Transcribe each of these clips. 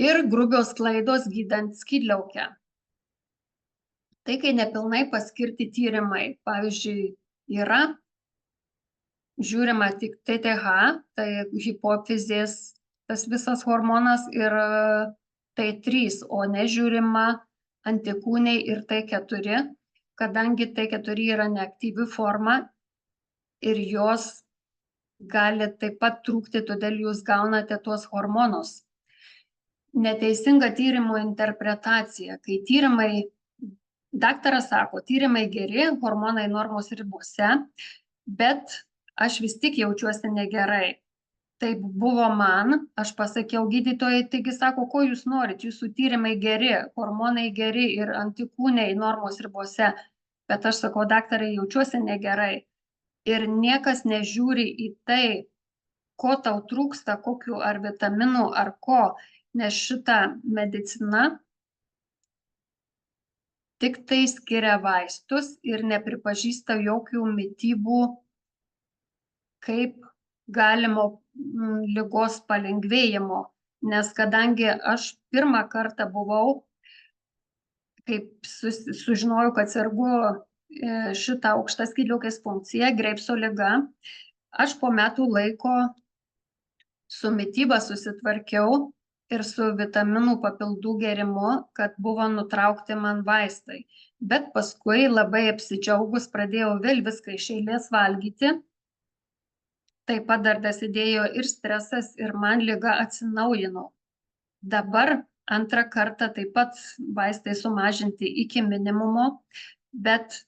ir grubios klaidos gydant skydliaukę. Tai, kai nepilnai paskirti tyrimai, pavyzdžiui, yra žiūrima tik TTH, tai hipofizės tas visas hormonas ir T3, o nežiūrima antikūniai ir T4, kadangi T4 yra neaktyvi forma ir jos gali taip pat trūkti, todėl jūs gaunate tuos hormonus. Neteisinga tyrimo interpretacija, kai daktaras sako, tyrimai geri, hormonai normos ribose, bet aš vis tik jaučiuosi negerai. Taip buvo man, aš pasakiau gydytojai, taigi sako, ko jūs norit, jūsų tyrimai geri, hormonai geri ir antikūniai normos ribose, bet aš sakau, daktarai, jaučiuosi negerai. Ir niekas nežiūri į tai, ko tau trūksta, kokiu ar vitaminų, ar ko, nes šita medicina tik tai skiria vaistus ir nepripažįsta jokių mitybų kaip galimo ligos palengvėjimo, nes kadangi aš pirmą kartą buvau, kaip sužinojau, kad sergu šitą aukštą skydliaukės funkciją, Greivso liga, aš po metų laiko su mityba susitvarkiau ir su vitaminų papildų gėrimu, kad buvo nutraukti man vaistai. Bet paskui labai apsidžiaugus pradėjau vėl viską iš eilės valgyti. Taip pat dar dasidėjo ir stresas, ir man liga atsinaujino. Dabar antrą kartą taip pat vaistai sumažinti iki minimumo, bet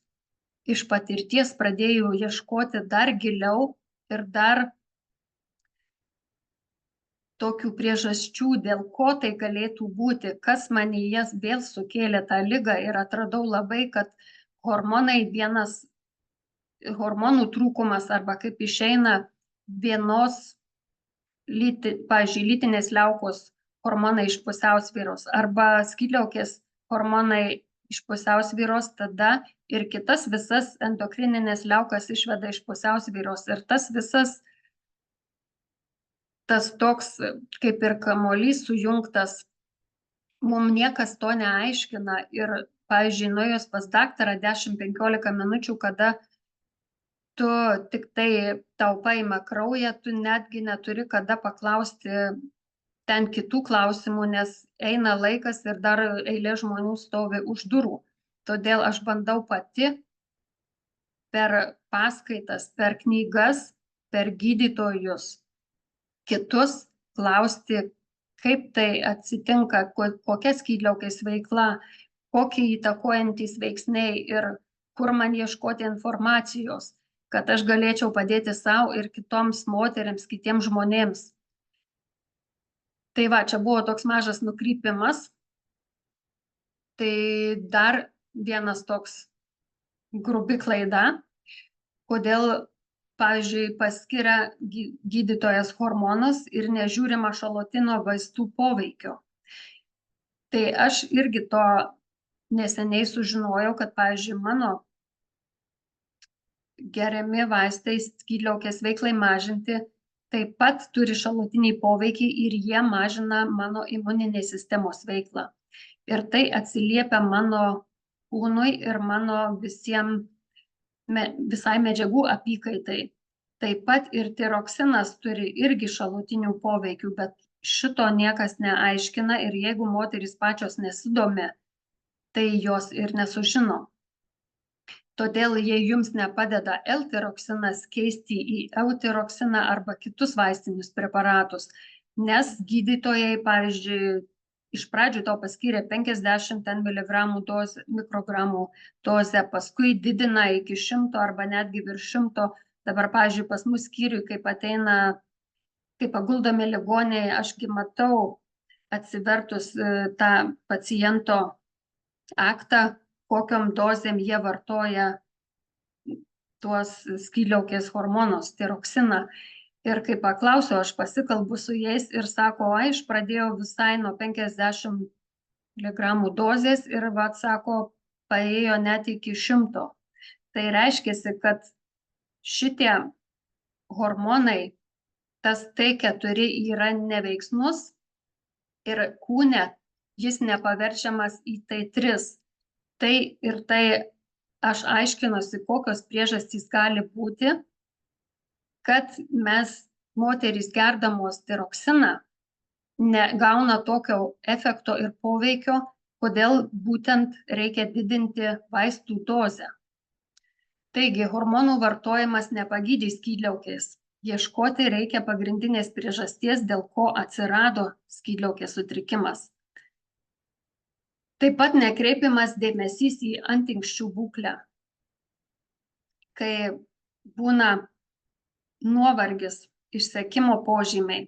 iš patirties pradėjau ieškoti dar giliau ir dar tokių priežasčių, dėl ko tai galėtų būti, kas manyje vėl sukėlė tą ligą, ir atradau labai, kad hormonų trūkumas arba kaip išeina vienos, pavyzdžiui, lytinės liaukos hormonai iš pusiausvyros arba skydliaukės hormonai iš pusiausvyros, tada ir kitas visas endokrininės liaukas išveda iš pusiausvyros, ir tas toks kaip ir kamuolys sujungtas, mums niekas to neaiškina. Ir, pavyzdžiui, nuėjus pas daktarą 10-15 minučių, kada tu tik tai tau paima kraują, tu netgi neturi kada paklausti ten kitų klausimų, nes eina laikas ir dar eilė žmonių stovi už durų. Todėl aš bandau pati per paskaitas, per knygas, per gydytojus kitus klausti, kaip tai atsitinka, kokia skydliaukės veikla, kokie įtakojantys veiksniai ir kur man ieškoti informacijos, kad aš galėčiau padėti savo ir kitoms moteriams, kitiems žmonėms. Tai va, čia buvo toks mažas nukrypimas. Tai dar vienas toks grubi klaida, kodėl, pavyzdžiui, paskiria gydytojas hormonus ir nežiūrima šalutino vaistų poveikio. Tai aš irgi to neseniai sužinojau, kad, pavyzdžiui, mano geriami vaistai skydliaukės veiklai mažinti taip pat turi šalutinį poveikį ir jie mažina mano imuninės sistemos veiklą. Ir tai atsiliepia mano kūnui ir mano visai medžiagų apykaitai. Taip pat ir tiroksinas turi irgi šalutinių poveikių, bet šito niekas neaiškina, ir jeigu moterys pačios nesidomi, tai jos ir nesužino. Todėl, jei jums nepadeda L-tiroksinas, keisti į eutiroksiną arba kitus vaistinius preparatus, nes gydytojai, pavyzdžiui, iš pradžių tau paskyrė 50 mikrogramų dozę, paskui didina iki 100 arba netgi virš 100. Dabar, pavyzdžiui, pas mus skyriui, kaip paguldomi ligoniai, ašgi matau atsivertus tą paciento aktą, kokiom dozėm jie vartoja tuos skydliaukės hormonus, tiroksiną. Ir kai paklausiau, aš pasikalbu su jais ir sako, aš pradėjau visai nuo 50 mg dozės ir, sako, paėjo net iki 100. Tai reiškia, kad šitie hormonai, tas T4 yra neveiksnus ir kūne jis nepaverčiamas į T3. Tai ir tai aš aiškinuosi, kokios priežastys gali būti, kad moterys gerdamos tiroksiną negauna tokio efekto ir poveikio, kodėl būtent reikia didinti vaistų dozę. Taigi, hormonų vartojimas nepagydys skydliaukės. Ieškoti reikia pagrindinės priežasties, dėl ko atsirado skydliaukės sutrikimas. Taip pat nekreipiamas dėmesys į antinksčių būklę. Kai būna nuovargis, išsekimo požymiai,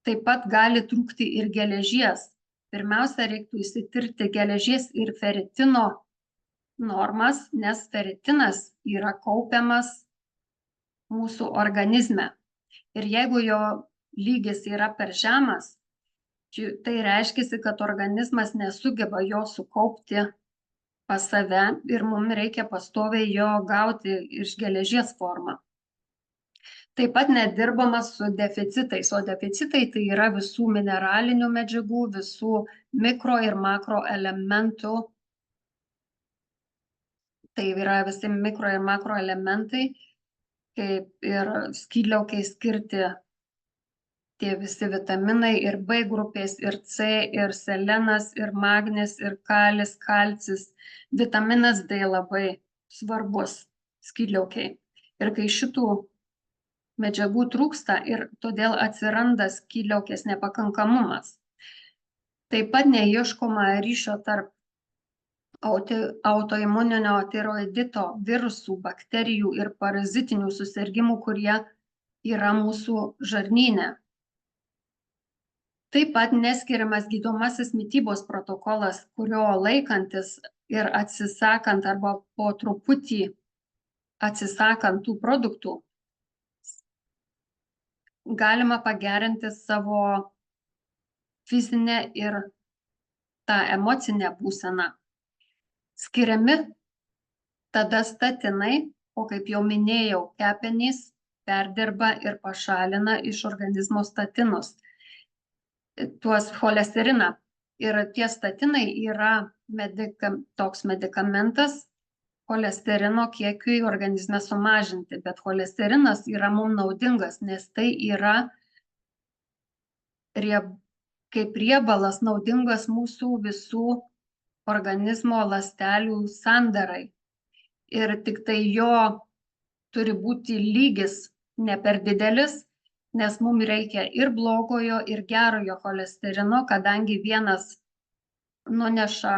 taip pat gali trūkti ir geležies. Pirmiausia, reiktų išsitirti geležies ir feritino normas, nes feritinas yra kaupiamas mūsų organizme. Ir jeigu jo lygis yra per žemas, tai reiškia, kad organizmas nesugeba jo sukaupti pas save ir mums reikia pastoviai jo gauti iš geležies formą. Taip pat nedirbama su deficitais, o deficitai tai yra visų mineralinių medžiagų, visų mikro ir makro elementų. Tai yra visi mikro ir makro elementai, kaip ir skydliaukei skirti tie visi vitaminai ir B grupės, ir C, ir selenas, ir magnis, ir kalis, kalcis. Vitaminas D labai svarbus skydliaukei. Ir kai šitų medžiagų trūksta ir todėl atsiranda skydliaukės nepakankamumas. Taip pat neieškoma ryšio tarp autoimuninio tiroidito virusų, bakterijų ir parazitinių susirgimų, kurie yra mūsų žarnyne. Taip pat neskiriamas gydomasis mitybos protokolas, kurio laikantis ir atsisakant arba po truputį atsisakant tų produktų, galima pagerinti savo fizinę ir tą emocinę būseną. Skiriami tada statinai, o kaip jau minėjau, kepenys perdirba ir pašalina iš organizmo statinus, tuos cholesteriną. Ir tie statinai yra toks medikamentas cholesterino kiekiui organizme sumažinti, bet cholesterinas yra mums naudingas, nes tai yra kaip riebalas naudingas mūsų visų organizmo ląstelių sandarai. Ir tik tai jo turi būti lygis ne per didelis, nes mums reikia ir blogojo, ir gerojo cholesterino, kadangi vienas nuneša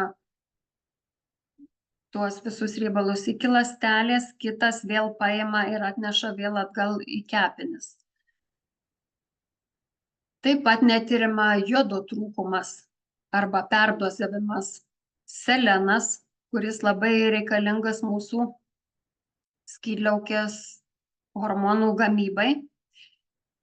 tuos visus riebalus iki ląstelės, kitas vėl paima ir atneša vėl atgal į kepenis. Taip pat netiriama jodo trūkumas arba perdozavimas. Selenas, kuris labai reikalingas mūsų skydliaukės hormonų gamybai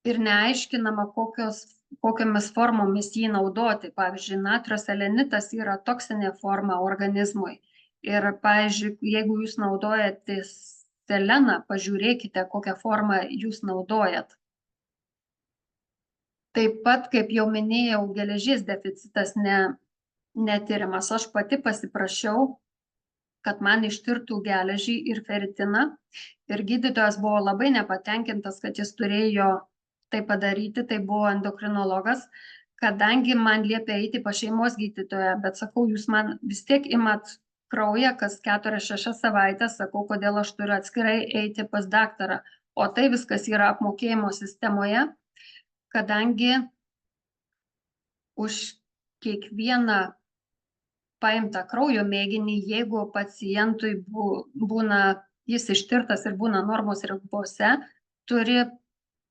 ir neaiškinama, kokiamis formomis jį naudoti. Pavyzdžiui, natrio selenitas yra toksinė forma organizmui. Ir, pavyzdžiui, jeigu jūs naudojate seleną, pažiūrėkite, kokią formą jūs naudojat. Taip pat, kaip jau minėjau, geležies deficitas netiriamas. Aš pati pasiprašiau, kad man ištirtų geležį ir feritiną. Ir gydytojas buvo labai nepatenkintas, kad jis turėjo tai padaryti. Tai buvo endokrinologas, kadangi man liepė eiti pas šeimos gydytoją. Bet sakau, jūs man vis tiek imat kraują kas 4-6 savaitės, sakau, kodėl aš turiu atskirai eiti pas daktarą. O tai viskas yra apmokėjimo sistemoje, kadangi už kiekvieną paimtą kraujo mėginį, jeigu pacientui būna, jis ištirtas ir būna normos ribose, turi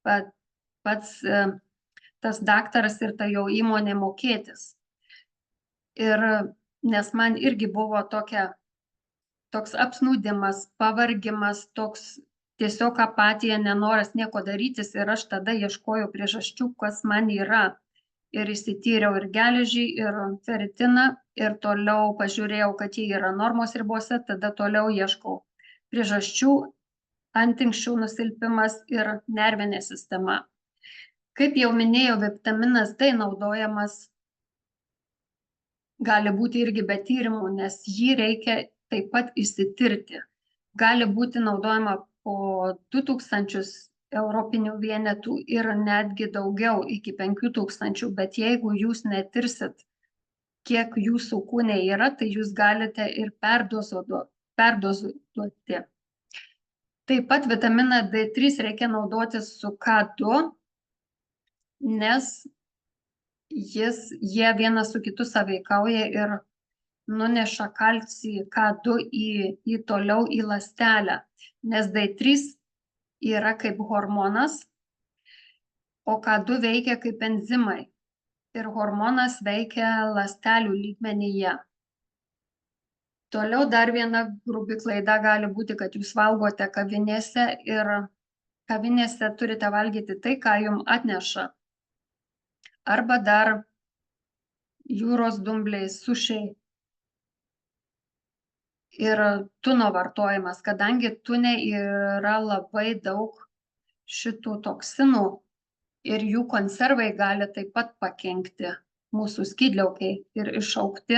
pats tas daktaras ir ta jo įmonė mokėtis. Ir nes man irgi buvo toks apsnūdimas, pavargimas, toks tiesiog apatija, nenoras nieko darytis ir aš tada ieškojau priežasčių, kas man yra. Ir išsityriau ir geležį, ir feritiną, ir toliau pažiūrėjau, kad jie yra normos ribose, tada toliau ieškau priežasčių, antinksčių nusilpimas ir nervinė sistema. Kaip jau minėjau, vitaminas D naudojamas gali būti irgi be tyrimų, nes jį reikia taip pat išsitirti. Gali būti naudojama po 2000 europinių vienetų ir netgi daugiau iki 5000, bet jeigu jūs netirsit, kiek jūsų kūne yra, tai jūs galite ir perdozuoti. Taip pat vitaminą D3 reikia naudoti su K2, nes jie vienas su kitu sąveikauja ir nuneša kalcį K2 į toliau į ląstelę, nes D3 yra kaip hormonas, o K2 veikia kaip enzimai ir hormonas veikia ląstelių lygmenyje. Toliau dar viena grubi klaida gali būti, kad jūs valgote kavinėse ir kavinėse turite valgyti tai, ką jums atneša. Arba dar jūros dumbliai, sušiai ir tuno vartojimas, kadangi tune yra labai daug šitų toksinų ir jų konservai gali taip pat pakenkti mūsų skydliaukei ir iššaukti